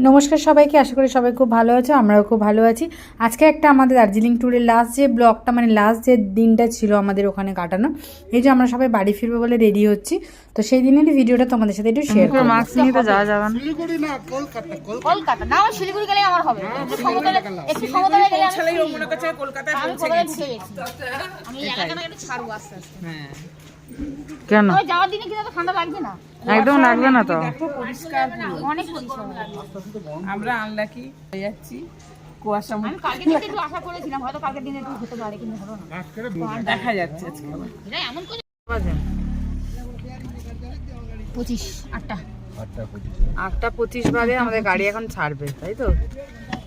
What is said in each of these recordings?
নমস্কার সবাইকে, আশা করি সবাই খুব ভালো আছো। আমরাও খুব ভালো আছি। আজকে একটা আমাদের দার্জিলিং ট্যুরের লাস্ট যে ব্লগটা, মানে লাস্ট যে দিনটা ছিল আমাদের ওখানে কাটানো, এই যে আমরা সবাই বাড়ি ফিরবো বলে রেডি হচ্ছি, তো সেই দিনের ভিডিওটা তোমাদের সাথে একটু শেয়ার করব। মাস্ক নিয়ে তো যাওয়া যাবে না। শিলিগুড়ি না, কলকাতা। কলকাতা না, আমার শিলিগুড়ি গেলে আমার হবে। একটু সমতলে গেলে আমি ছেলেই মনে করছে কলকাতায় আমি পৌঁছে কোথায় গেছি। ঢুকে গেছি। আমি এলাকাটা একটু ছাড়বো আস্তে আস্তে। হ্যাঁ কেন তবে যাওয়ার দিনে কিন্তু এত ঠান্ডা লাগবে না, একদম লাগবে না তো। পরিষ্কার অনেক পরিষ্কার। আমরা আনলাকি হয়ে যাচ্ছি কুয়াশা আমি কালকে দিনে একটু আশা করেছিলাম হয়তো কালকের দিনে একটু হতে পারে, কিন্তু হলো না। দেখা যাচ্ছে আজকে। এটা এমন করে বাজে 25 8টা 8:25 বাজে, আমাদের গাড়ি এখন ছাড়বে, তাই তো?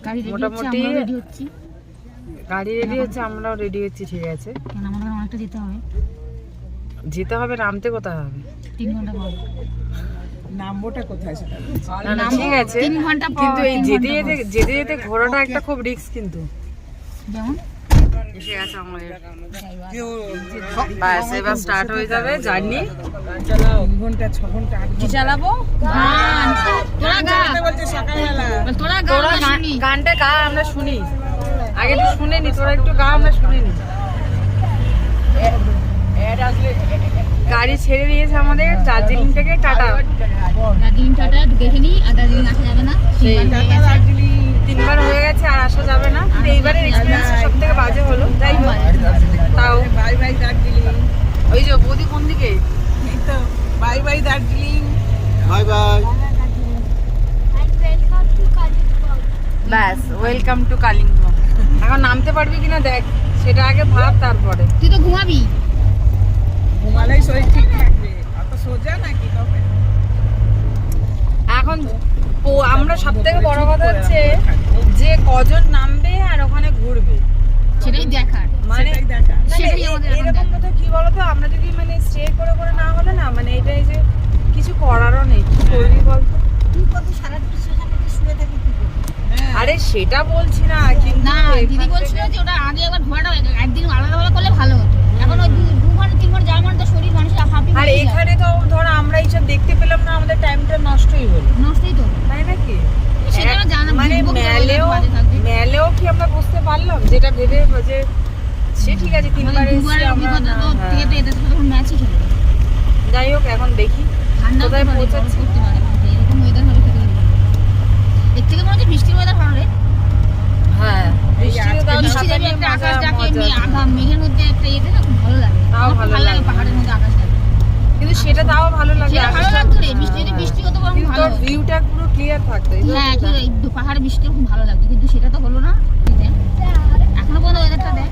গাড়ি রেডি হচ্ছে, মোটামুটি আমরা রেডি হচ্ছি। গাড়ি রেডি হচ্ছে, আমরাও রেডি হচ্ছি। ঠিক আছে, কারণ আমাদের অনেকটা যেতে হবে, যেতে হবে। নামতে কোথায় হবে? 3 ঘন্টা পর নামবোটা কোথায় সেটা? নামবো, ঠিক আছে, 3 ঘন্টা পর। কিন্তু এই 3 যেতে ঘন্টা যেতে যেতে যেতে ঘোরাটা একটা খুব রিস্ক কিন্তু। পর। যেমন এসে গেছে আমাদের বাস, এবার স্টার্ট হয়ে যাবে জার্নি। 3 ঘন্টা 6 ঘন্টা কি চালাবো? গান, তোরা গান, বলছে সকালবেলা তোরা তোরা গান শুনি। গানটা গা, আমরা শুনি। আগে একটু শুনে নি, তোরা একটু গা, আমরা শুনে নি। গাড়ি ছেড়ে দিয়েছে আমাদের দার্জিলিং থেকে। টাটা। দার্জিলিং টাটা দেখে নি, আর দার্জিলিং আসা যাবে না। সেই 3 বার হয়ে গেছে। 3 বার হয়ে গেছে, আর আসা যাবে না। কিন্তু এইবারের এক্সপিরিয়েন্স সব থেকে বাজে হলো, যাই হোক। তাও বাই বাই দার্জিলিং। ওই যে বৌদি কোন দিকে? এই তো bye bye Darjeeling. Bye bye. ব্যাস, ওয়েলকাম টু কালিম্পং। এখন নামতে পারবি কিনা দেখ, সেটা আগে ভাব, তারপরে। তুই তো ঘুমাবি। ঘুমালেই শরীর ঠিক থাকবে, অত সোজা নাকি তবে। এখন আমরা সব থেকে বড় কথা হচ্ছে যে কজন নামবে আর ওখানে ঘুরবে, সেটাই দেখার। মানে সেটাই আমাদের এখন এরকম কথা। কি বলতো, আমরা যদি মানে স্টে করে করে না হলে না, মানে এটাই যে কিছু করারও নেই। কি করবি বলতো? আরে সেটা বলছি না, কিন্তু না, দিদি বলছিল যে ওটা আগে একবার ঘোরাটা একদিন আলাদা আলাদা করলে ভালো হতো। এখন ওই 2 ঘন্টা 3 ঘন্টা যাওয়ার মানে তো শরীর মানুষের হাঁপি আর এখানে তো ধর আমরা এইসব দেখতে পেলাম না, আমাদের টাইমটা নষ্টই হলো, নষ্টই তো। তাই নাকি? সেটা আমরা জানা মানে মেলেও কি আমরা বুঝতে পারলাম যেটা ভেবে যে সে ঠিক আছে 3 বার এসেছি আমরা। থেকে তো এদের সাথে তখন ম্যাচই খেলে। যাই হোক, এখন দেখি ঠান্ডা কোথায় কোথায় পৌঁছাচ্ছি। করতে পারে, এরকম ওয়েদার হবে খেতে। এর থেকে মনে হচ্ছে বৃষ্টির ওয়েদার ভালো রে। হ্যাঁ, বৃষ্টি দেবে, একটা আকাশ ডাকে, এমনি আগাম মেঘের মধ্যে একটা ইয়েতে না, খুব ভালো লাগে। তাও আমার খুব ভালো ভালো লাগে লাগে। পাহাড়ের মধ্যে আকাশ ডাকে। কিন্তু সেটা তাও ভালো লাগে। সেটা ভালো লাগতো রে, বৃষ্টি যদি বৃষ্টি হতো বরং ভালো তোর হতো। ভিউটা পুরো ক্লিয়ার থাকতো। হ্যাঁ, এই পাহাড়ে বৃষ্টি খুব ভালো লাগতো, কিন্তু সেটা তো হলো না। এখনো পর্যন্ত ওয়েদারটা দেখ।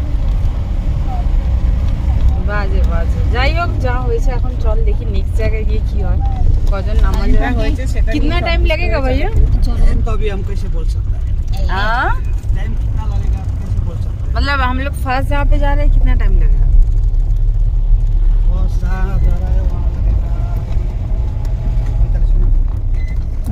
বাজে বাজে। যাই হোক, যা হয়েছে এখন চল দেখি নেক্সট জায়গায় গিয়ে কি হয়, কজন নামাজ হয়েছে সেটা। कितना टाइम लगेगा भैया? চলো। टाइम तो अभी हम कैसे बोल सकते हैं? हाँ, टाइम कितना लगेगा आप कैसे बोल सकते हैं? मतलब हम लोग फर्स्ट जहाँ पे जा रहे हैं, कितना टाइम लगेगा? बहुत जहाँ जा रहा है वहाँ लगेगा 45 minute.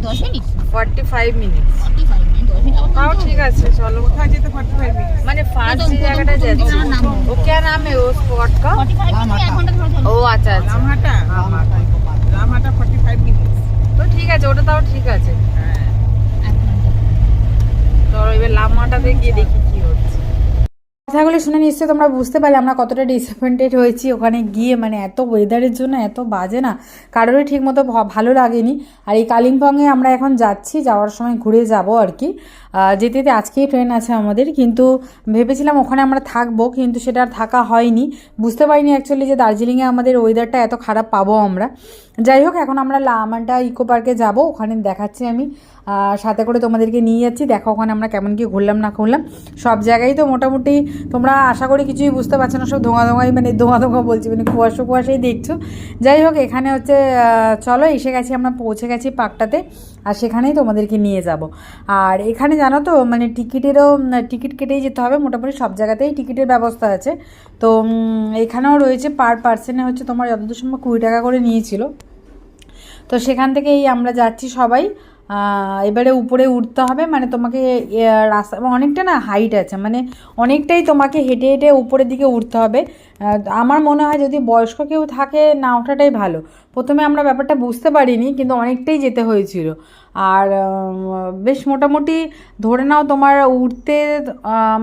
10 minute 45 minute. 45 minute 10 minute আবার তাও কম তো। ঠিক আছে, চলো। কোথায় যেতে 45 মিনিট? মানে ফার্স্ট যে জায়গাটা যাচ্ছি, প্রথম নামবো। वो क्या नाम है वो स्पॉट का? 45 মিনিট 1 ঘন্টা ধরে ও আচ্ছা আচ্ছা, रामहाटा इको पार्क। রামহাটা 45 মিনিট। তো ঠিক আছে, ওটা তাও ঠিক আছে। 1 ঘন্টা। তো এবার লামহাটাতে গিয়ে দেখি কি হচ্ছে। কথাগুলো শুনে নিশ্চয়ই তোমরা বুঝতে পারলে আমরা কতটা ডিসঅ্যাপয়েন্টেড হয়েছি ওখানে গিয়ে। মানে এত ওয়েদারের জন্য এত বাজে না, কারোরই ঠিক মতো ভালো লাগেনি। আর এই কালিম্পংয়ে আমরা এখন যাচ্ছি, যাওয়ার সময় ঘুরে যাব আর কি। যেতে যেতে আজকেই ট্রেন আছে আমাদের, কিন্তু ভেবেছিলাম ওখানে আমরা থাকবো, কিন্তু সেটা আর থাকা হয়নি। বুঝতে পারিনি অ্যাকচুয়ালি যে দার্জিলিংয়ে আমাদের ওয়েদারটা এত খারাপ পাবো আমরা। যাই হোক, এখন আমরা লামাটা ইকো পার্কে যাবো, ওখানে দেখাচ্ছি আমি। সাথে করে তোমাদেরকে নিয়ে যাচ্ছি, দেখো ওখানে আমরা কেমন কি ঘুরলাম না ঘুরলাম। সব জায়গায় তো মোটামুটি তোমরা আশা করি কিছুই বুঝতে পারছো না, সব ধোঁয়া ধোঁয়াই, মানে ধোঁয়া ধোঁয়া বলছি, মানে কুয়াশাই দেখছো। যাই হোক, এখানে হচ্ছে চলো এসে গেছি, আমরা পৌঁছে গেছি পার্কটাতে, আর সেখানেই তোমাদেরকে নিয়ে যাব। আর এখানে জানো তো মানে টিকিট কেটেই যেতে হবে, মোটামুটি সব জায়গাতেই টিকিটের ব্যবস্থা আছে। তো এখানেও রয়েছে, পার পার্সনে হচ্ছে তোমার যতদূর সম্ভব 20 টাকা করে নিয়েছিল। তো সেখান থেকেই আমরা যাচ্ছি সবাই। এবারে উপরে উঠতে হবে, মানে তোমাকে রাস্তা অনেকটা না হাইট আছে, মানে অনেকটাই তোমাকে হেঁটে হেঁটে উপরের দিকে উঠতে হবে। আমার মনে হয় যদি বয়স্ক কেউ থাকে না ওঠাটাই ভালো, প্রথমে আমরা ব্যাপারটা বুঝতে পারিনি, কিন্তু অনেকটাই যেতে হয়েছিল। আর বেশ মোটামুটি ধরে নাও তোমার উঠতে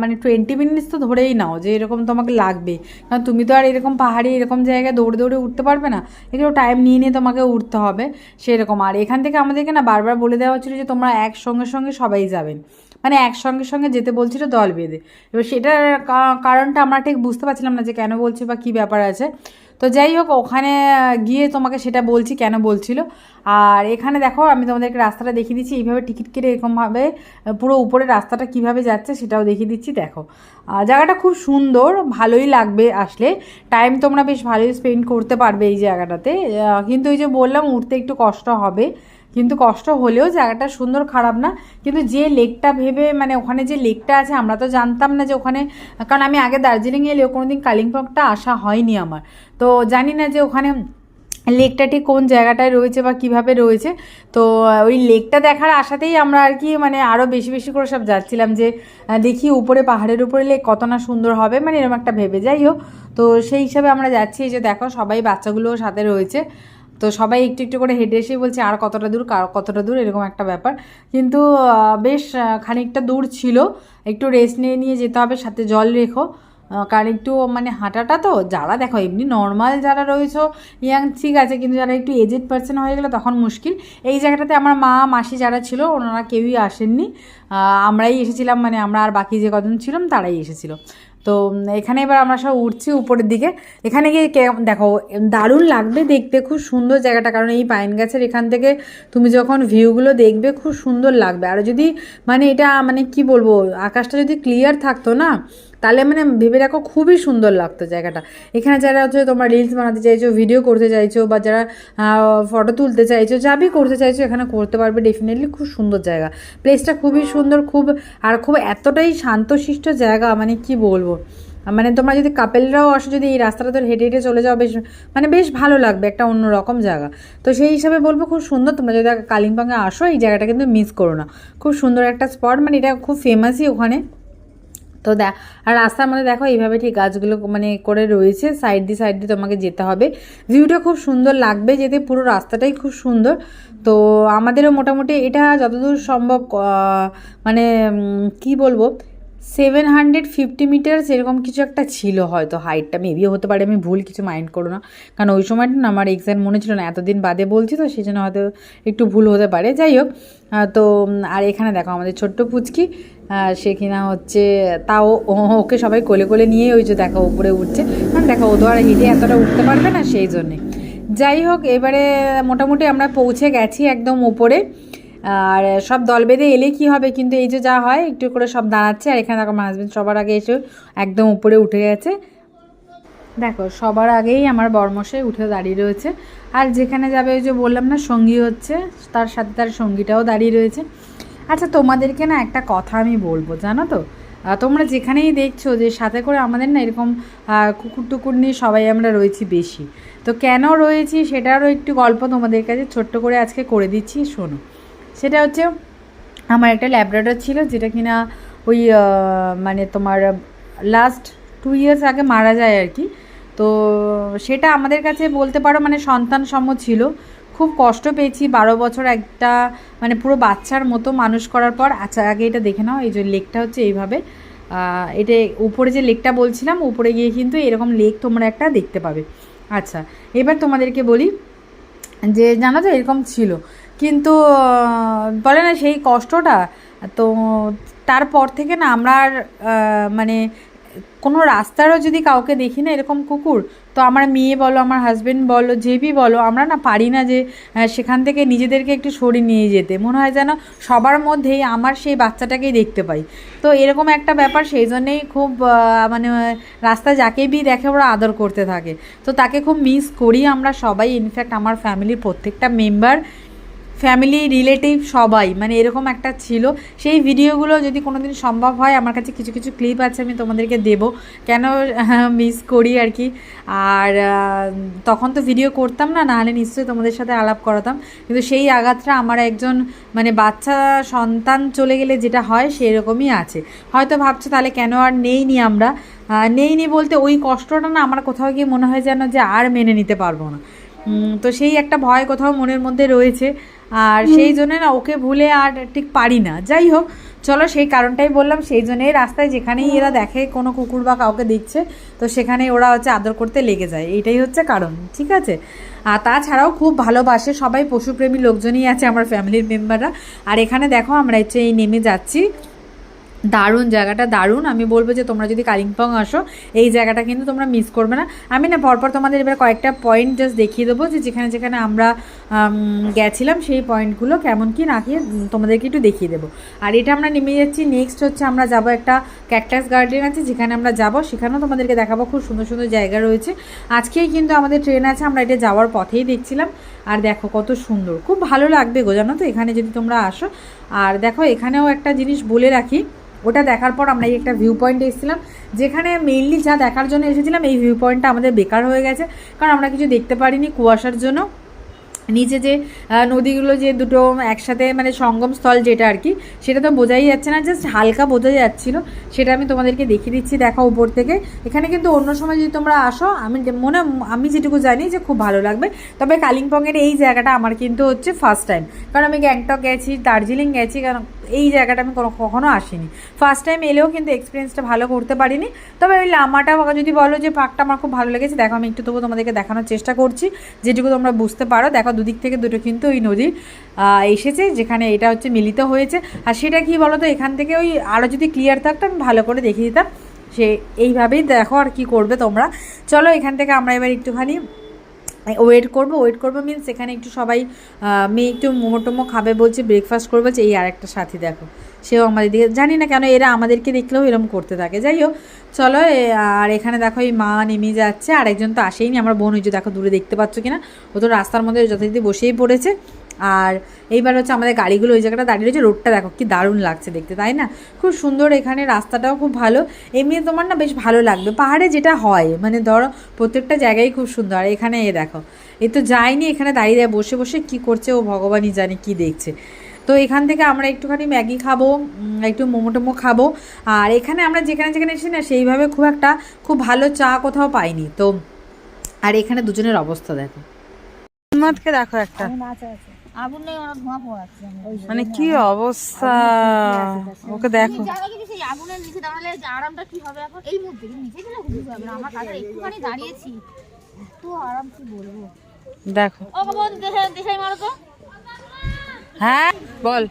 মানে 20 মিনিটস তো ধরেই নাও যে এরকম তোমাকে লাগবে, কারণ তুমি তো আর এরকম পাহাড়ি এরকম জায়গায় দৌড়ে দৌড়ে উঠতে পারবে না, একটু টাইম নিয়ে নিয়ে তোমাকে উঠতে হবে সেরকম। আর এখান থেকে আমাদেরকে না বারবার বলে দেওয়া হচ্ছিলো যে তোমরা একসঙ্গে সঙ্গে সবাই যাবেন, মানে একসঙ্গে সঙ্গে যেতে বলছিল দল বেঁধে। এবার সেটার কারণটা আমরা ঠিক বুঝতে পারছিলাম না যে কেন বলছে বা কী ব্যাপার আছে। তো যাই হোক, ওখানে গিয়ে তোমাকে সেটা বলছি কেন বলছিল। আর এখানে দেখো আমি তোমাদেরকে রাস্তাটা দেখিয়ে দিচ্ছি, এইভাবে টিকিট কেটে এরকমভাবে পুরো উপরে রাস্তাটা কিভাবে যাচ্ছে সেটাও দেখিয়ে দিচ্ছি। দেখো জায়গাটা খুব সুন্দর, ভালোই লাগবে আসলে, টাইম তোমরা বেশ ভালোই স্পেন্ড করতে পারবে এই জায়গাটাতে। কিন্তু ওই যে বললাম উঠতে একটু কষ্ট হবে, কিন্তু কষ্ট হলেও জায়গাটা সুন্দর, খারাপ না। কিন্তু যে লেকটা ভেবে মানে ওখানে যে লেকটা আছে আমরা তো জানতাম না যে ওখানে, কারণ আমি আগে দার্জিলিং এলেও কোনোদিন কালিম্পংটা আসা হয়নি আমার, তো জানি না যে ওখানে লেকটা ঠিক কোন জায়গাটায় রয়েছে বা কিভাবে রয়েছে। তো ওই লেকটা দেখার আশাতেই আমরা আর কি মানে আরও বেশি বেশি করে সব যাচ্ছিলাম যে দেখি উপরে পাহাড়ের উপরে লেক কত না সুন্দর হবে, মানে এরকম একটা ভেবে। যাই হোক, তো সেই হিসাবে আমরা যাচ্ছি। এই যে দেখো সবাই বাচ্চাগুলোও সাথে রয়েছে, তো সবাই একটু একটু করে হেঁটে এসেই বলছে আর কতটা দূর কতটা দূর এরকম একটা ব্যাপার। কিন্তু বেশ খানিকটা দূর ছিল, একটু রেস্ট নিয়ে নিয়ে যেতে হবে, সাথে জল রেখো, কারণ একটু মানে হাঁটাটা তো যারা দেখো এমনি নর্মাল যারা রয়েছে ইয়াং ঠিক আছে, কিন্তু যারা একটু এজেড পার্সন হয়ে গেলে তখন মুশকিল। এই জায়গাটাতে আমার মা মাসি যারা ছিল ওনারা কেউই আসেননি, আমরাই এসেছিলাম, মানে আমরা আর বাকি যে কজন ছিলাম তারাই এসেছিলো। তো এখানে এবার আমরা সব উঠছি উপরের দিকে। এখানে গিয়ে দেখো দারুণ লাগবে দেখতে, খুব সুন্দর জায়গাটা, কারণ এই পাইন গাছের এখান থেকে তুমি যখন ভিউগুলো দেখবে খুব সুন্দর লাগবে। আর যদি মানে এটা মানে কি বলবো, আকাশটা যদি ক্লিয়ার থাকতো না তাহলে মানে ভেবে রাখো খুবই সুন্দর লাগতো জায়গাটা। এখানে যারা হচ্ছে তোমরা রিলস বানাতে চাইছো, ভিডিও করতে চাইছো, বা যারা ফটো তুলতে চাইছো, যাবি করতে চাইছো এখানে করতে পারবে ডেফিনেটলি। খুব সুন্দর জায়গা, প্লেসটা খুবই সুন্দর, খুব আর খুব এতটাই শান্তশিষ্ট জায়গা মানে কি বলবো। মানে তোমরা যদি কাপেলরাও আসো, যদি এই রাস্তাটা ধরে হেঁটে হেঁটে চলে যাও, বেশ মানে বেশ ভালো লাগবে, একটা অন্যরকম জায়গা। তো সেই হিসাবে বলবো খুব সুন্দর, তোমরা যদি কালিম্পংয়ে আসো এই জায়গাটা কিন্তু মিস করো না, খুব সুন্দর একটা স্পট, মানে এটা খুব ফেমাসই ওখানে। তো আর রাস্তার মধ্যে দেখো এইভাবে ঠিক গাছগুলো মানে করে রয়েছে, সাইড দিয়ে তোমাকে যেতে হবে। ভিউটা খুব সুন্দর লাগবে যেতে, পুরো রাস্তাটাই খুব সুন্দর। তো আমাদেরও মোটামুটি এটা যতদূর সম্ভব মানে কি বলবো 750 মিটার্স এরকম কিছু একটা ছিল হয়তো হাইটটা, মেবিও হতে পারে, আমি ভুল কিছু মাইন্ড করো না, কারণ ওই সময়টা না আমার এক্সাক্ট মনে ছিল না, এতদিন বাদে বলছি তো সেই জন্য হয়তো একটু ভুল হতে পারে। যাই হোক, তো আর এখানে দেখো আমাদের ছোট্ট পুচকি, সে কিনা হচ্ছে তাও ওকে সবাই কোলে কোলে নিয়ে ওই যে দেখো উপরে উঠছে, কারণ দেখো ও তো আর হেঁটে এতটা উঠতে পারবে না সেই জন্যে। যাই হোক, এবারে মোটামুটি আমরা পৌঁছে গেছি একদম উপরে। আর সব দল বেঁধে এলে কি হবে, কিন্তু এই যে যা হয় একটু করে সব দাঁড়াচ্ছে। আর এখানে দেখো আমার হাজব্যান্ড সবার আগে এসে একদম উপরে উঠে গেছে, দেখো সবার আগেই আমার বরমশাই উঠে দাঁড়িয়ে রয়েছে। আর যেখানে যাবে ওই যে বললাম না সঙ্গী হচ্ছে, তার সাথে তার সঙ্গীটাও দাঁড়িয়ে রয়েছে। আচ্ছা তোমাদেরকে না একটা কথা আমি বলবো, জানো তো, তোমরা যেখানেই দেখছো যে সাথে করে আমাদের না এরকম কুকুর টুকুর নিয়ে সবাই আমরা রয়েছি বেশি, তো কেন রয়েছি সেটারও একটু গল্প তোমাদের কাছে ছোট্ট করে আজকে করে দিচ্ছি, শোনো। সেটা হচ্ছে আমার একটা ল্যাব্রাডর ছিল, যেটা কিনা ওই মানে তোমার লাস্ট 2 ইয়ার্স আগে মারা যায় আর কি। তো সেটা আমাদের কাছে বলতে পারো মানে সন্তান সম ছিল, খুব কষ্ট পেয়েছি 12 বছর একটা মানে পুরো বাচ্চার মতো মানুষ করার পর। আচ্ছা আগে এটা দেখে নাও, এই যে লেকটা হচ্ছে এইভাবে, এটা উপরে যে লেকটা বলছিলাম, উপরে গিয়ে কিন্তু এরকম লেক তোমরা একটা দেখতে পাবে। আচ্ছা এবার তোমাদেরকে বলি যে জানো তো এরকম ছিল, কিন্তু বলে না সেই কষ্টটা, তো তারপর থেকে না আমরা আর মানে কোনো রাস্তারও যদি কাউকে দেখি না এরকম কুকুর, তো আমার মেয়ে বলো, আমার হাজব্যান্ড বলো, যেবি বলো, আমরা না পারি না যে সেখান থেকে নিজেদেরকে একটু সরিয়ে নিয়ে যেতে। মনে হয় যেন সবার মধ্যেই আমার সেই বাচ্চাটাকেই দেখতে পাই। তো এরকম একটা ব্যাপার, সেই জন্যেই খুব মানে রাস্তায় যাকেই বি দেখে ওরা আদর করতে থাকে, তো তাকে খুব মিস করি আমরা সবাই। ইনফ্যাক্ট আমার ফ্যামিলির প্রত্যেকটা মেম্বার, ফ্যামিলি রিলেটিভ সবাই মানে এরকম একটা ছিল। সেই ভিডিওগুলো যদি কোনো দিন সম্ভব হয়, আমার কাছে কিছু কিছু ক্লিপ আছে, আমি তোমাদেরকে দেবো, কেন মিস করি আর কি। আর তখন তো ভিডিও করতাম না, নাহলে নিশ্চয়ই তোমাদের সাথে আলাপ করাতাম, কিন্তু সেই আঘাতটা আমার একজন মানে বাচ্চা সন্তান চলে গেলে যেটা হয় সেই রকমই আছে। হয়তো ভাবছো তাহলে কেন আর নেইনি আমরা, নেইনি বলতে ওই কষ্টটা না আমার কোথাও গিয়ে মনে হয় যেন যে আর মেনে নিতে পারবো না। তো সেই একটা ভয় কোথাও মনের মধ্যে রয়েছে, আর সেই জন্য না ওকে ভুলে আর ঠিক পারি না। যাই হোক চলো, সেই কারণটাই বললাম, সেই জন্যই রাস্তায় যেখানেই এরা দেখে কোনো কুকুর বা কাউকে দেখছে তো সেখানেই ওরা হচ্ছে আদর করতে লেগে যায়, এইটাই হচ্ছে কারণ, ঠিক আছে। আর তাছাড়াও খুব ভালোবাসে সবাই, পশুপ্রেমী লোকজনই আছে আমার ফ্যামিলির মেম্বাররা। আর এখানে দেখো আমরা হচ্ছে এই নেমে যাচ্ছি, দারুণ জায়গাটা, দারুণ। আমি বলবো যে তোমরা যদি কালিম্পং আসো এই জায়গাটা কিন্তু তোমরা মিস করবে না। আমি না পরপর তোমাদের এবার কয়েকটা পয়েন্ট জাস্ট দেখিয়ে দেবো, যে যেখানে যেখানে আমরা গেছিলাম সেই পয়েন্টগুলো কেমন কি না কি তোমাদেরকে একটু দেখিয়ে দেবো। আর এটা আমরা নেমে যাচ্ছি, নেক্সট হচ্ছে আমরা যাব একটা ক্যাকটাস গার্ডেন আছে যেখানে আমরা যাব, সেখানেও তোমাদেরকে দেখাবো, খুব সুন্দর সুন্দর জায়গা রয়েছে। আজকেই কিন্তু আমাদের ট্রেন আছে, আমরা এটা যাওয়ার পথেই দেখছিলাম। আর দেখো কত সুন্দর, খুব ভালো লাগবে গো, জানো তো এখানে যদি তোমরা আসো। আর দেখো এখানেও একটা জিনিস বলে রাখি, ওটা দেখার পর আমরা এই একটা ভিউ পয়েন্টে এসেছিলাম, যেখানে মেইনলি যা দেখার জন্য এসেছিলাম এই ভিউ পয়েন্টটা আমাদের বেকার হয়ে গেছে, কারণ আমরা কিছু দেখতে পারিনি কুয়াশার জন্য। নিচে যে নদীগুলো যে দুটো একসাথে মানে সঙ্গম স্থল যেটা আর কি, সেটা তো বোঝাই যাচ্ছে না, জাস্ট হালকা বোঝা যাচ্ছিলো, সেটা আমি তোমাদেরকে দেখিয়ে দিচ্ছি, দেখো উপর থেকে। এখানে কিন্তু অন্য সময় যদি তোমরা আসো আমি যেটুকু জানি যে খুব ভালো লাগবে। তবে কালিম্পংয়ের এই জায়গাটা আমার কিন্তু হচ্ছে ফার্স্ট টাইম, কারণ আমি গ্যাংটক গেছি, দার্জিলিং গেছি, কারণ এই জায়গাটা আমি কখনো আসিনি। ফার্স্ট টাইম এলেও কিন্তু এক্সপিরিয়েন্সটা ভালো করতে পারিনি। তবে ওই লামাটা যদি বলো যে পার্কটা আমার খুব ভালো লেগেছে, দেখো আমি একটু তবু তোমাদেরকে দেখানোর চেষ্টা করছি যেটুকু তোমরা বুঝতে পারো। দেখো দুদিক থেকে দুটো কিন্তু ওই নদী এসেছে, যেখানে এটা হচ্ছে মিলিত হয়েছে। আর সেটা কি বলো তো, এখান থেকে ওই আরও যদি ক্লিয়ার থাকতো আমি ভালো করে দেখিয়ে দিতাম। সে এইভাবেই দেখো, আর কি করবে তোমরা। চলো এখান থেকে আমরা এবার একটুখানি ওয়েট করবো মিনস এখানে একটু সবাই মেয়ে একটু মোমো টোমো খাবে বলছে, ব্রেকফাস্ট করবো। এই আর একটা সাথী দেখো, সেও আমাদের দিকে, জানি না কেন এরা আমাদেরকে দেখলেও এরকম করতে থাকে। যাই হোক চলো। আর এখানে দেখো এই মা নেমে যাচ্ছে, আর একজন তো আসেইনি, আমার বোন, ওই যে দেখো দূরে দেখতে পাচ্ছ কিনা, ও তো রাস্তার মধ্যে যথারীতি বসেই পড়েছে। আর এইবার হচ্ছে আমাদের গাড়িগুলো ওই জায়গাটা দাঁড়িয়ে রয়েছে, রোডটা দেখো কি দারুণ লাগছে দেখতে, তাই না? খুব সুন্দর, এখানে রাস্তাটাও খুব ভালো, এমনি তোমার না বেশ ভালো লাগবে। পাহাড়ে যেটা হয় মানে ধরো প্রত্যেকটা জায়গায় খুব সুন্দর। আর এখানে দেখো, এ তো যায়নি, এখানে দাঁড়িয়ে বসে বসে কি করছে ও ভগবানই জানে কি দেখছে। তো এখান থেকে আমরা একটুখানি ম্যাগি খাবো, একটু মোমো টোমো খাবো। আর এখানে আমরা যেখানে যেখানে এসেছি না সেইভাবে খুব ভালো চা কোথাও পাইনি। তো আর এখানে দুজনের অবস্থা দেখো, উন্মাদকে দেখো একটা, আগুন নেই, ওরা ধোঁয়া পোয়াচ্ছে। মানে কি অবস্থা, ওকে দেখো। জানো কি সেই আগুনের নিচে দাঁড়ালে যে আরামটা কি হবে এখন, এই মুহূর্তে নিচে গেলে বুঝতে হবে না। আমার কাছে একটুখানি দাঁড়িয়েছি, তো আরাম কি বলবো। দেখো ও বাবা, দেখাই মারো তো। হ্যাঁ বল।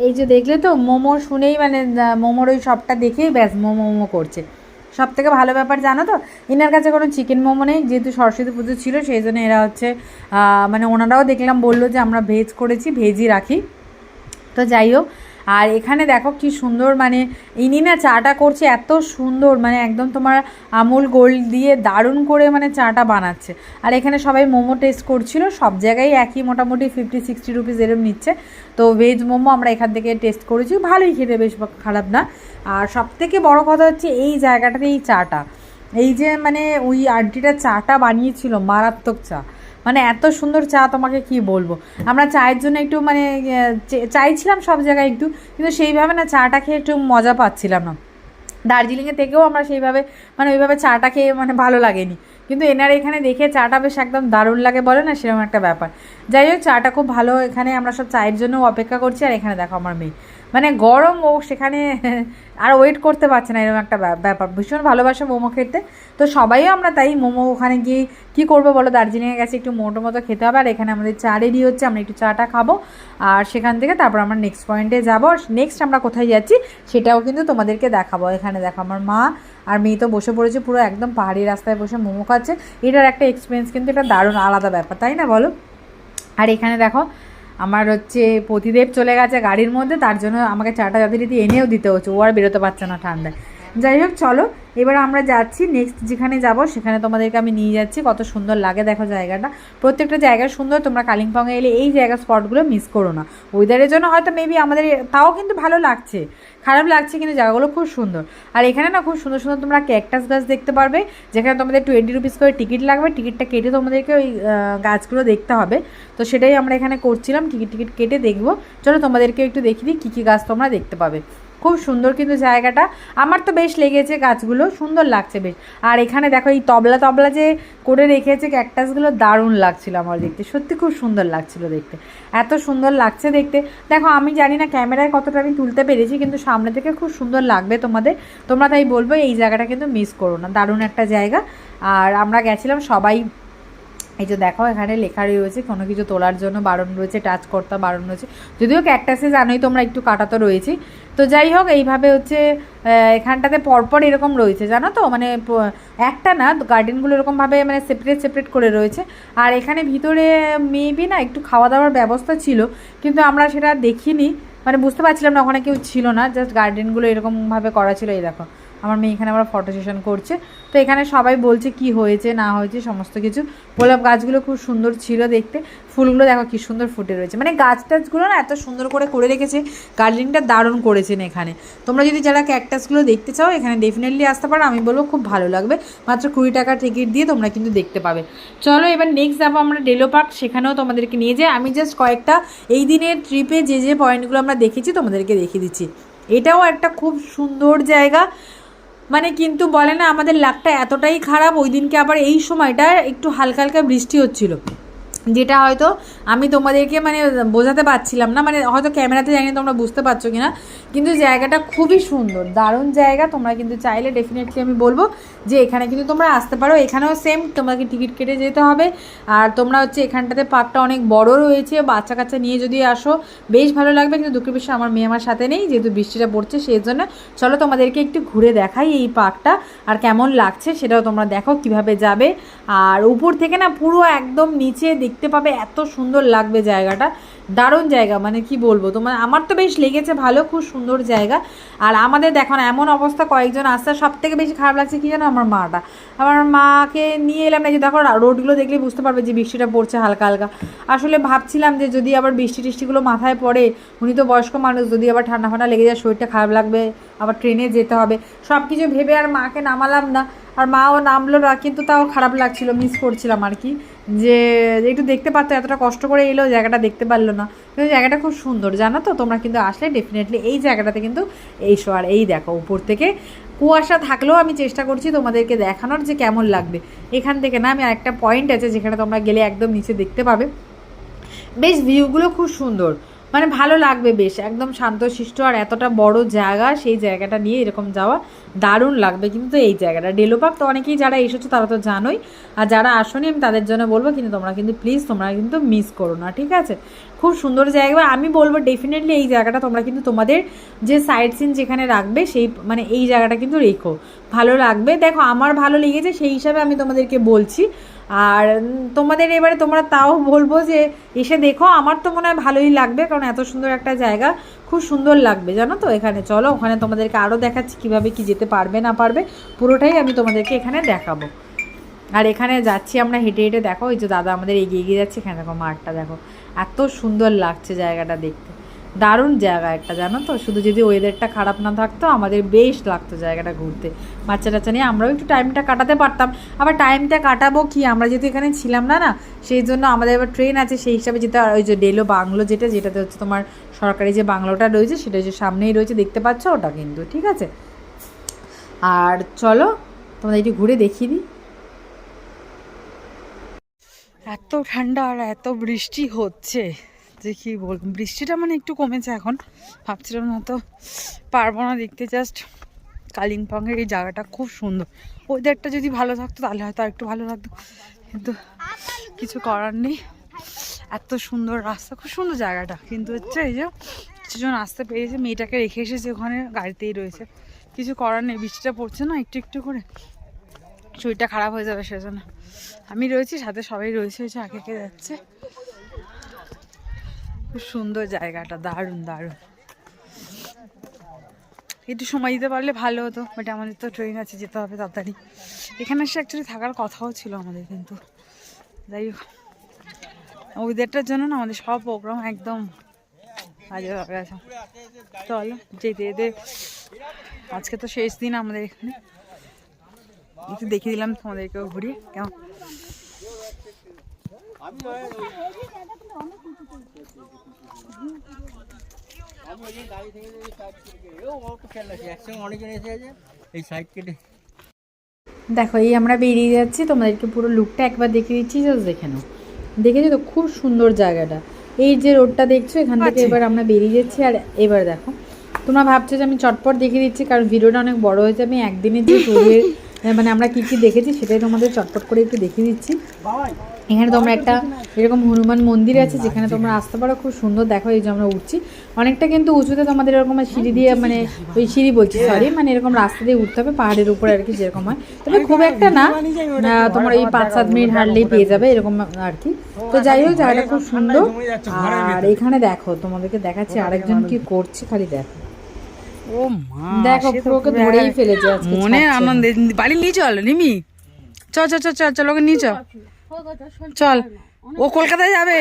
এই যে দেখলে তো, মোমো শুনেই মানে মোমোর ওই সবটা দেখেই ব্যাস মোমো করছে। সব থেকে ভালো ব্যাপার জানো তো, এনার কাছে কোনো চিকেন মোমো নেই, যেহেতু সরস্বতী পুজো ছিল সেই জন্য এরা হচ্ছে মানে ওনারাও দেখলাম বললো যে আমরা ভেজ করেছি, ভেজই রাখি। তো যাই হোক, আর এখানে দেখো কি সুন্দর, মানে ইনি না চাটা করছে এত সুন্দর, মানে একদম তোমার আমুল গোল্ড দিয়ে দারুণ করে মানে চাটা বানাচ্ছে। আর এখানে সবাই মোমো টেস্ট করছিল, সব জায়গায় একই মোটামুটি 50-60 রুপিস এরম নিচ্ছে। তো ভেজ মোমো আমরা এখান থেকে টেস্ট করেছি, ভালোই খেতে, বেশ খারাপ না। আর সবথেকে বড় কথা হচ্ছে এই জায়গাটাতে এই চাটা, এই যে মানে ওই আন্টিটা চাটা বানিয়েছিল, মারাত্মক চা, মানে এত সুন্দর চা তোমাকে কি বলবো। আমরা চায়ের জন্য একটু মানে চাইছিলাম সব জায়গায় একটু, কিন্তু সেইভাবে না চাটা খেয়ে একটু মজা পাচ্ছিলাম না। দার্জিলিংয়ে থেকেও আমরা সেইভাবে মানে ওইভাবে চাটা খেয়ে মানে ভালো লাগেনি, কিন্তু এনার এখানে দেখে চাটা বেশ একদম দারুণ লাগে বলে না, সেরকম একটা ব্যাপার। যাই হোক চাটা খুব ভালো, এখানে আমরা সব চায়ের জন্য অপেক্ষা করছি। আর এখানে দেখো আমার মেয়ে মানে গরম, ও সেখানে আর ওয়েট করতে পারছে না, এরকম একটা ব্যাপার। ভীষণ ভালোবাসে মোমো খেতে, তো সবাইও আমরা তাই মোমো ওখানে গিয়ে কী করবো বলো, দার্জিলিংয়ে গেছে একটু মোটো মতো খেতে হবে। আর এখানে আমাদের চা রেডি হচ্ছে, আমরা একটু চাটা খাবো, আর সেখান থেকে তারপর আমরা নেক্সট পয়েন্টে যাবো। নেক্সট আমরা কোথায় যাচ্ছি সেটাও কিন্তু তোমাদেরকে দেখাবো। এখানে দেখো আমার মা আর মেয়ে তো বসে পড়েছে পুরো একদম পাহাড়ি রাস্তায় বসে মোমো খাচ্ছে। এটার একটা এক্সপিরিয়েন্স কিন্তু এটা দারুণ আলাদা ব্যাপার, তাই না বলো? আর এখানে দেখো আমার হচ্ছে পতিদেব চলে গেছে গাড়ির মধ্যে, তার জন্য আমাকে চাটা যথারীতি এনেও দিতে হচ্ছে, ও আর বেরোতে পারছে না ঠান্ডায়। যাই হোক চলো, এবার আমরা যাচ্ছি নেক্সট যেখানে যাব সেখানে তোমাদেরকে আমি নিয়ে যাচ্ছি। কত সুন্দর লাগে দেখো জায়গাটা, প্রত্যেকটা জায়গা সুন্দর। তোমরা কালিম্পংয়ে এলে এই জায়গা স্পটগুলো মিস করো না। ওয়েদারের জন্য হয়তো মেবি আমাদের তাও কিন্তু ভালো লাগছে, খারাপ লাগছে, কিন্তু জায়গাগুলো খুব সুন্দর। আর এখানে না খুব সুন্দর সুন্দর তোমরা ক্যাকটাস গাছ দেখতে পারবে, যেখানে তোমাদের 20 রুপিস করে টিকিট লাগবে। টিকিটটা কেটে তোমাদেরকে ওই গাছগুলো দেখতে হবে। তো সেটাই আমরা এখানে করছিলাম, টিকিট কেটে দেখবো। চলো তোমাদেরকে একটু দেখিয়ে দিই কী কী গাছ তোমরা দেখতে পাবে। খুব সুন্দর কিন্তু জায়গাটা, আমার তো বেশ লেগেছে, গাছগুলো সুন্দর লাগছে বেশ। আর এখানে দেখো এই তবলা তবলা যে করে রেখেছে ক্যাকটাসগুলো, দারুণ লাগছিল আমার দেখতে, সত্যি খুব সুন্দর লাগছিল দেখতে, এত সুন্দর লাগছে দেখতে। দেখো আমি জানি না ক্যামেরায় কতটা আমি তুলতে পেরেছি, কিন্তু সামনে থেকে খুব সুন্দর লাগবে তোমাদের, তোমরা তাই বলবো এই জায়গাটা কিন্তু মিস করো না, দারুণ একটা জায়গা। আর আমরা গেছিলাম সবাই, এই যে দেখো এখানে লেখা রয়েছে কোনো কিছু তোলার জন্য বারণ রয়েছে, টাচ করতে বারণ রয়েছে, যদিও ক্যাকটাসে জানোই তোমরা একটু কাটা তো রয়েছে। তো যাই হোক এইভাবে হচ্ছে এখানটাতে পরপর এরকম রয়েছে জানো তো, মানে একটা না, গার্ডেনগুলো এরকমভাবে মানে সেপারেট সেপারেট করে রয়েছে। আর এখানে ভিতরে মেবি না একটু খাওয়া দাওয়ার ব্যবস্থা ছিল, কিন্তু আমরা সেটা দেখিনি, মানে বুঝতে পারছিলাম না, ওখানে কেউ ছিল না, জাস্ট গার্ডেনগুলো এরকমভাবে করা ছিল। এই দেখো আমার মেয়ে এখানে আমরা ফটো সেশন করছে, তো এখানে সবাই বলছে কি হয়েছে না হয়েছে সমস্ত কিছু। গোলাপ গাছগুলো খুব সুন্দর ছিল দেখতে, ফুলগুলো দেখো কি সুন্দর ফুটে রয়েছে, মানে গাছ টাছগুলো না এত সুন্দর করে রেখেছে, গার্ডেনিংটা দারুণ করেছেন এখানে। তোমরা যদি যারা ক্যাকটাসগুলো দেখতে চাও এখানে ডেফিনেটলি আসতে পারো, আমি বলবো খুব ভালো লাগবে, মাত্র 20 টাকা টিকিট দিয়ে তোমরা কিন্তু দেখতে পাবে। চলো এবার নেক্সট যাবো আমরা ডেলো পার্ক, সেখানেও তোমাদেরকে নিয়ে যাই। আমি জাস্ট কয়েকটা এই দিনের ট্রিপে যে যে পয়েন্টগুলো আমরা দেখেছি তোমাদেরকে দেখিয়ে দিচ্ছি। এটাও একটা খুব সুন্দর জায়গা, মানে কিন্তু বলে না আমাদের লাকটা এতটাই খারাপ, ওই দিনকে আবার এই সময়টা একটু হালকা হালকা বৃষ্টি হচ্ছিল, যেটা হয়তো আমি তোমাদেরকে মানে বোঝাতে পারছিলাম না, মানে হয়তো ক্যামেরাতে জানি না তোমরা বুঝতে পারছো কি না, কিন্তু জায়গাটা খুবই সুন্দর, দারুণ জায়গা। তোমরা কিন্তু চাইলে ডেফিনেটলি আমি বলবো যে এখানে কিন্তু তোমরা আসতে পারো, এখানেও সেম তোমাকে টিকিট কেটে যেতে হবে। আর তোমরা হচ্ছে এখানটাতে পার্কটা অনেক বড় রয়েছে, বাচ্চা কাচ্চা নিয়ে যদি আসো বেশ ভালো লাগবে, কিন্তু দুঃখের বিষয়ে আমার মেয়ে আমার সাথে নেই, যেহেতু বৃষ্টিটা পড়ছে সেই জন্য। চলো তোমাদেরকে একটু ঘুরে দেখাই এই পার্কটা, আর কেমন লাগছে সেটাও তোমরা দেখো কিভাবে যাবে। আর উপর থেকে না পুরো একদম নিচে দেখতে পাবে, এত সুন্দর লাগবে জায়গাটা, দারুণ জায়গা, মানে কি বলবো তোমার, আমার তো বেশ লেগেছে ভালো, খুব সুন্দর জায়গা। আর আমাদের দেখো না এমন অবস্থা, কয়েকজন আসতে, সব থেকে বেশি খারাপ লাগছে কি জানো, আমার মাটা, আমার মাকে নিয়ে এলাম না, যে দেখো রোডগুলো দেখলে বুঝতে পারবে যে বৃষ্টিটা পড়ছে হালকা হালকা। আসলে ভাবছিলাম যে যদি আবার বৃষ্টি টিষ্টিগুলো মাথায় পড়ে, উনি তো বয়স্ক মানুষ, যদি আবার ঠান্ডা ফান্ডা লেগে যায় শরীরটা খারাপ লাগবে, আবার ট্রেনে যেতে হবে, সব কিছু ভেবে আর মাকে নামালাম না, আর মাও নামলো না, কিন্তু তাও খারাপ লাগছিল, মিস করছিলাম আর কি, যে একটু দেখতে পারতো, এতটা কষ্ট করে এলো জায়গাটা দেখতে পারলো না, কিন্তু জায়গাটা খুব সুন্দর জানো তো। তোমরা কিন্তু আসলে ডেফিনেটলি এই জায়গাটাতে কিন্তু এইসো। আর এই দেখো উপর থেকে কুয়াশা থাকলেও আমি চেষ্টা করছি তোমাদেরকে দেখানোর যে কেমন লাগবে। এখান থেকে না আমি আরেকটা পয়েন্ট আছে যেখানে তোমরা গেলে একদম নিচে দেখতে পাবে, বেশ ভিউগুলো খুব সুন্দর, মানে ভালো লাগবে বেশ, একদম শান্তশিষ্ট, আর এতটা বড় জায়গা, সেই জায়গাটা নিয়ে এরকম যাওয়া দারুণ লাগবে। কিন্তু এই জায়গাটা ডেলো পার্ক তো অনেকেই যারা এসেছো তারা তো জানোই, আর যারা আসোনি আমি তাদের জন্য বলবো, কিন্তু তোমরা কিন্তু প্লিজ তোমরা কিন্তু মিস করো না, ঠিক আছে? খুব সুন্দর জায়গা, আমি বলবো ডেফিনেটলি এই জায়গাটা তোমরা কিন্তু তোমাদের যে সাইড সিন যেখানে রাখবে সেই মানে এই জায়গাটা কিন্তু রেখো, ভালো লাগবে। দেখো আমার ভালো লেগেছে সেই হিসাবে আমি তোমাদেরকে বলছি, আর তোমাদের এবারে তোমরা তাও বলবো যে এসে দেখো, আমার তো মনে হয় ভালোই লাগবে, কারণ এত সুন্দর একটা জায়গা, খুব সুন্দর লাগবে জানো তো এখানে। চলো ওখানে তোমাদেরকে আরও দেখাচ্ছি কীভাবে কি যেতে পারবে না পারবে, পুরোটাই আমি তোমাদেরকে এখানে দেখাবো। আর এখানে যাচ্ছি আমরা হেঁটে হেঁটে, দেখো ওই যে দাদা আমাদের এগিয়ে এগিয়ে যাচ্ছে, এখানে দেখো মাঠটা দেখো, এত সুন্দর লাগছে জায়গাটা দেখতে, দারুণ জায়গা একটা জানো তো। শুধু যদি ওয়েদারটা খারাপ না থাকতো আমাদের বেশ লাগতো জায়গাটা ঘুরতে, বাচ্চা টাচ্চা নিয়ে আমরাও একটু টাইমটা কাটাতে পারতাম। আবার টাইমটা কাটাবো কি, আমরা যেহেতু এখানে ছিলাম না, সেই জন্য আমাদের এবার ট্রেন আছে সেই হিসাবে যেতে। আর ওই যে ডেলো বাংলো যেটাতে হচ্ছে তোমার সরকারি যে বাংলোটা রয়েছে সেটা যে সামনেই রয়েছে দেখতে পাচ্ছ, ওটা কিন্তু ঠিক আছে। আর চলো তোমাদের একটু ঘুরে দেখিয়ে দিই। এত ঠান্ডা আর এত বৃষ্টি হচ্ছে যে কী বলবো, বৃষ্টিটা মানে একটু কমেছে এখন, ভাবছিলাম না তো পারবো না দেখতে। জাস্ট কালিম্পংয়ের এই জায়গাটা খুব সুন্দর, ওয়েদারটা যদি ভালো থাকতো তাহলে হয়তো আর একটু ভালো লাগতো, কিন্তু কিছু করার নেই। এত সুন্দর রাস্তা, খুব সুন্দর জায়গাটা, কিন্তু হচ্ছে এই যে কিছুজন আসতে পেরেছে, মেয়েটাকে রেখে এসেছে ওখানে গাড়িতেই রয়েছে, কিছু করার নেই, বৃষ্টিটা পড়ছে না একটু একটু করে, শরীরটা খারাপ হয়ে যাবে সেজন্য। আমি রয়েছি সাথে, সবাই রয়েছে, হয়েছে আগে কে যাচ্ছে। খুব সুন্দর জায়গাটা, দারুণ দারুণ। একটু সময় দিতে পারলে ভালো হতো, বাট আমাদের তো ট্রেন আছে, যেতে হবে তাড়াতাড়ি। এখানে এসে অ্যাকচুয়ালি থাকার কথাও ছিল আমাদের, কিন্তু যাই হোক ওয়েদারটার জন্য না আমাদের সব প্রোগ্রাম একদম বাজে হয়ে গেছে। চলো যেতে যেতে আজকে তো শেষ দিন আমাদের এখানে, একটু দেখিয়ে দিলাম তোমাদেরকেও ঘুরিয়ে কেমন। একসঙ্গে অনেকজন এসে আছে এই সাইড কেটে। দেখো এই আমরা বেরিয়ে যাচ্ছি, তোমাদেরকে পুরো লুকটা একবার দেখিয়ে দিচ্ছি, জাস্ট দেখে নাও। দেখেছো তো খুব সুন্দর জায়গাটা। এই যে রোডটা দেখছো এখান থেকে এবার আমরা বেরিয়ে যাচ্ছি। আর এবার দেখো তোমরা ভাবছো যে আমি চটপট দেখিয়ে দিচ্ছি, কারণ ভিডিওটা অনেক বড় হয়েছে। আমি একদিনের যে ট্যুরের মানে আমরা কী কী দেখেছি সেটাই তোমাদের চটপট করে একটু দেখিয়ে দিচ্ছি। এখানে তোমরা একটা এরকম হনুমান মন্দির আছে যেখানে তোমরা আসতে পারো, খুব সুন্দর। দেখো এই যে আমরা উঠছি অনেকটা কিন্তু উঁচুতে, তোমাদের এরকম সিঁড়ি দিয়ে মানে ওই সিঁড়ি বলছি সরি, মানে এরকম রাস্তা দিয়ে উঠতে হবে পাহাড়ের উপরে আর কি, যেরকম হয়। তবে খুব একটা না, তোমার এই 5-7 মিনিট হাঁটলেই পেয়ে যাবে এরকম আর কি। তো যাই হোক জায়গাটা খুব সুন্দর। আর এখানে দেখো তোমাদেরকে দেখাচ্ছি আরেকজন কি করছে, খালি দেখো। ও মা, দেখো পুরোকে ধরেই ফেলেছে আজকে, মনের আনন্দে। বাড়ি নিয়ে চল রিমি, চল চল চল চল চল, ওকে নিয়ে চল চল। ও কলকাতায় যাবে,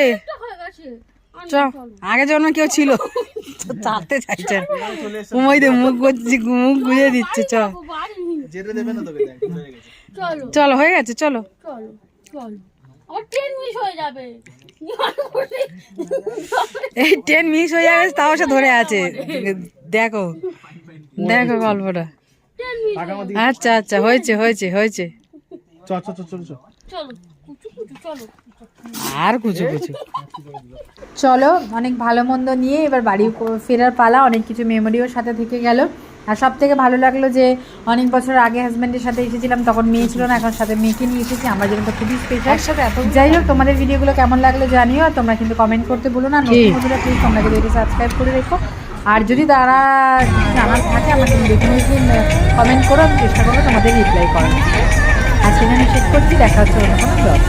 চল। আগে যখন কেউ ছিল চালতে চাইছে, ওই দে মুখ করছি, মুখ গুঁজে দিচ্ছে। চল চলো, হয়ে গেছে, চলো। এই 10 মিস হয়ে যাবে, তাও সে ধরে আছে। দেখো দেখো গল্পটা। আচ্ছা আচ্ছা, হয়েছে হয়েছে হয়েছে। আর কুচু কুচু। চলো অনেক ভালো মন্দ নিয়ে এবার বাড়ি ফেরার পালা। অনেক কিছু মেমোরিও সাথে থেকে গেল। আর সব থেকে ভালো লাগলো যে অনেক বছর আগে হাজব্যান্ডের সাথে এসেছিলাম, তখন মেয়ে ছিল না, এখন সাথে মেয়েকে নিয়ে এসেছি। আমার জীবনটা খুবই স্পেশাল। যাই হোক তোমাদের ভিডিওগুলো কেমন লাগলো জানিও, আর তোমরা কিন্তু কমেন্ট করতে বলো না। নতুন বন্ধুরা প্লিজ তোমরা ভিডিওটি সাবস্ক্রাইব করে রেখো। আর যদি তারা জানার থাকে আমাকে ডেফিনেটলি কমেন্ট করো, আমি চেষ্টা করবো তোমাদের রিপ্লাই করার। আজকে আমি শেষ করছি, দেখা হচ্ছে অন্য কোনো ব্লগ।